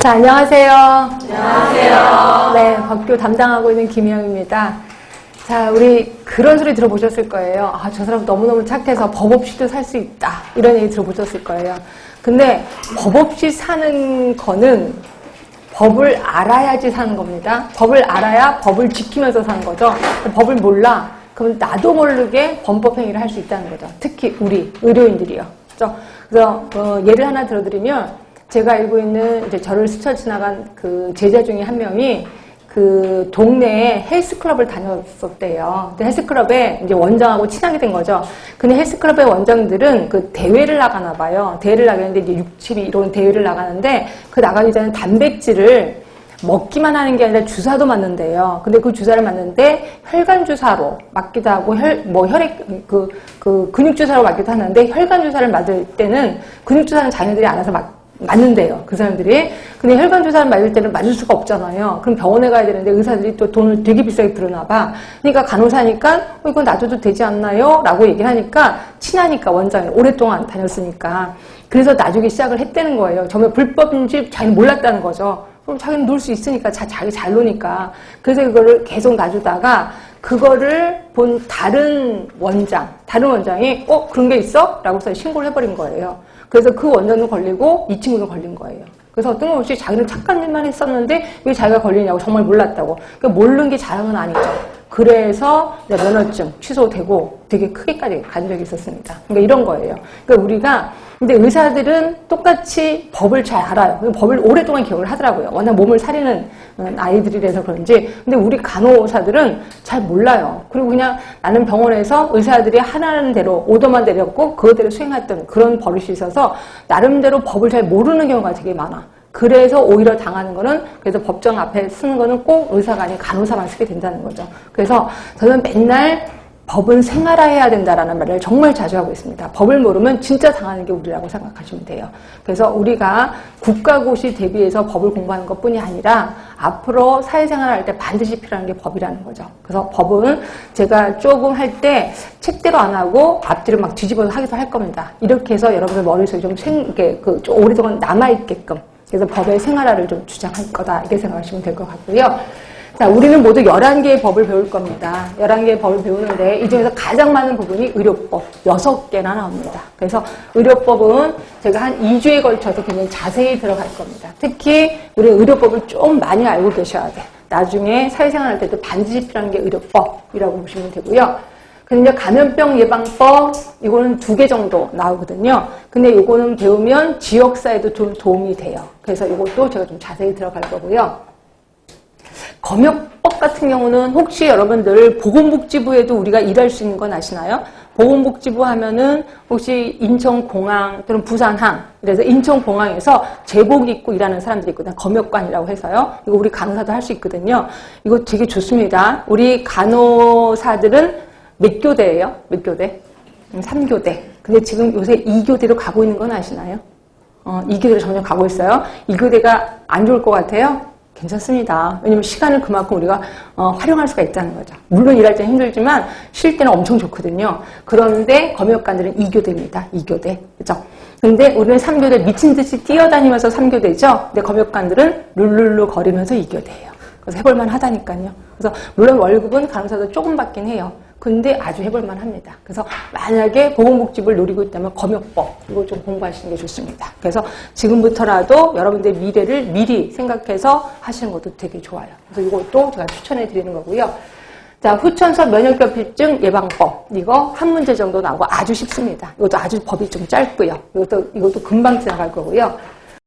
자, 안녕하세요. 안녕하세요. 네, 법교 담당하고 있는 김희영입니다. 자, 우리 그런 소리 들어보셨을 거예요. 아, 저 사람 너무너무 착해서 법 없이도 살 수 있다. 이런 얘기 들어보셨을 거예요. 근데 법 없이 사는 거는 법을 알아야지 사는 겁니다. 법을 알아야 법을 지키면서 사는 거죠. 법을 몰라. 그럼 나도 모르게 범법행위를 할 수 있다는 거죠. 특히 우리 의료인들이요. 그래서 예를 하나 들어드리면 제가 알고 있는 이제 저를 스쳐 지나간 그 제자 중에 한 명이 그 동네에 헬스클럽을 다녔었대요. 근데 헬스클럽에 이제 원장하고 친하게 된 거죠. 근데 헬스클럽의 원장들은 그 대회를 나가나 봐요. 대회를 나가는데 이제 60, 이런 대회를 나가는데 그 나가기 전에 단백질을 먹기만 하는 게 아니라 주사도 맞는데요. 근데 그 주사를 맞는데 혈관 주사로 맞기도 하고 혈액 근육 주사로 맞기도 하는데 혈관 주사를 맞을 때는 근육 주사는 자기네들이 알아서 맞는데요. 그 사람들이. 근데 혈관 주사를 맞을 때는 맞을 수가 없잖아요. 그럼 병원에 가야 되는데 의사들이 또 돈을 되게 비싸게 들어나 봐. 그러니까 간호사니까 이건 놔줘도 되지 않나요? 라고 얘기를 하니까 친하니까 원장이 오랫동안 다녔으니까. 그래서 놔주기 시작을 했다는 거예요. 정말 불법인지 자기는 몰랐다는 거죠. 그럼 자기는 놀 수 있으니까 자기 잘 노니까. 그래서 그거를 계속 놔주다가 그거를 본 다른 원장이 그런 게 있어? 라고 해서 신고를 해버린 거예요. 그래서 그 원장도 걸리고 이 친구도 걸린 거예요. 그래서 뜬금없이 자기는 착한 일만 했었는데 왜 자기가 걸리냐고 정말 몰랐다고. 그러니까 모르는 게 자랑은 아니죠. 그래서 면허증 취소되고 되게 크게까지 간 적이 있었습니다. 그러니까 이런 거예요. 그러니까 우리가 근데 의사들은 똑같이 법을 잘 알아요. 법을 오랫동안 기억을 하더라고요. 워낙 몸을 사리는 아이들이라서 그런지. 근데 우리 간호사들은 잘 몰라요. 그리고 그냥 나는 병원에서 의사들이 하라는 대로 오더만 내렸고 그거대로 수행했던 그런 버릇이 있어서 나름대로 법을 잘 모르는 경우가 되게 많아. 그래서 오히려 당하는 거는 그래서 법정 앞에 쓰는 거는 꼭 의사가 아닌 간호사만 쓰게 된다는 거죠. 그래서 저는 맨날 법은 생활화해야 된다라는 말을 정말 자주 하고 있습니다. 법을 모르면 진짜 당하는 게 우리라고 생각하시면 돼요. 그래서 우리가 국가고시 대비해서 법을 공부하는 것뿐이 아니라 앞으로 사회생활을 할 때 반드시 필요한 게 법이라는 거죠. 그래서 법은 제가 조금 할 때 책대로 안 하고 앞뒤를 막 뒤집어서 하기도 할 겁니다. 이렇게 해서 여러분들 머릿속에 좀 좀 오랫동안 남아있게끔 그래서 법의 생활화를 좀 주장할 거다 이렇게 생각하시면 될 것 같고요. 자, 우리는 모두 11개의 법을 배울 겁니다. 11개의 법을 배우는데 이 중에서 가장 많은 부분이 의료법 6개나 나옵니다. 그래서 의료법은 제가 한 2주에 걸쳐서 굉장히 자세히 들어갈 겁니다. 특히 우리 의료법을 좀 많이 알고 계셔야 돼. 나중에 사회생활 할 때도 반드시 필요한 게 의료법이라고 보시면 되고요. 근데 이제 감염병 예방법 이거는 2개 정도 나오거든요. 근데 이거는 배우면 지역사회도 좀 도움이 돼요. 그래서 이것도 제가 좀 자세히 들어갈 거고요. 검역법 같은 경우는 혹시 여러분들 보건복지부에도 우리가 일할 수 있는 건 아시나요? 보건복지부 하면은 혹시 인천공항 또는 부산항 그래서 인천공항에서 제복 입고 일하는 사람들이 있거든요. 검역관이라고 해서요. 이거 우리 간호사도 할 수 있거든요. 이거 되게 좋습니다. 우리 간호사들은 몇 교대예요? 몇 교대? 3교대. 근데 지금 요새 2교대로 가고 있는 건 아시나요? 2교대로 점점 가고 있어요. 2교대가 안 좋을 것 같아요? 괜찮습니다. 왜냐면 시간을 그만큼 우리가 활용할 수가 있다는 거죠. 물론 일할 때는 힘들지만 쉴 때는 엄청 좋거든요. 그런데 검역관들은 2교대입니다. 2교대. 그죠? 근데 우리는 3교대 미친 듯이 뛰어다니면서 3교대죠. 근데 검역관들은 룰루루 거리면서 2교대예요. 그래서 해볼만 하다니까요. 그래서 물론 월급은 간호사도 조금 받긴 해요. 근데 아주 해볼만 합니다. 그래서 만약에 보건복지부를 노리고 있다면 검역법 이거 좀 공부하시는 게 좋습니다. 그래서 지금부터라도 여러분들의 미래를 미리 생각해서 하시는 것도 되게 좋아요. 그래서 이것도 제가 추천해 드리는 거고요. 자, 후천성 면역결핍증 예방법 이거 한 문제 정도 나오고 아주 쉽습니다. 이것도 아주 법이 좀 짧고요. 이것도 금방 지나갈 거고요.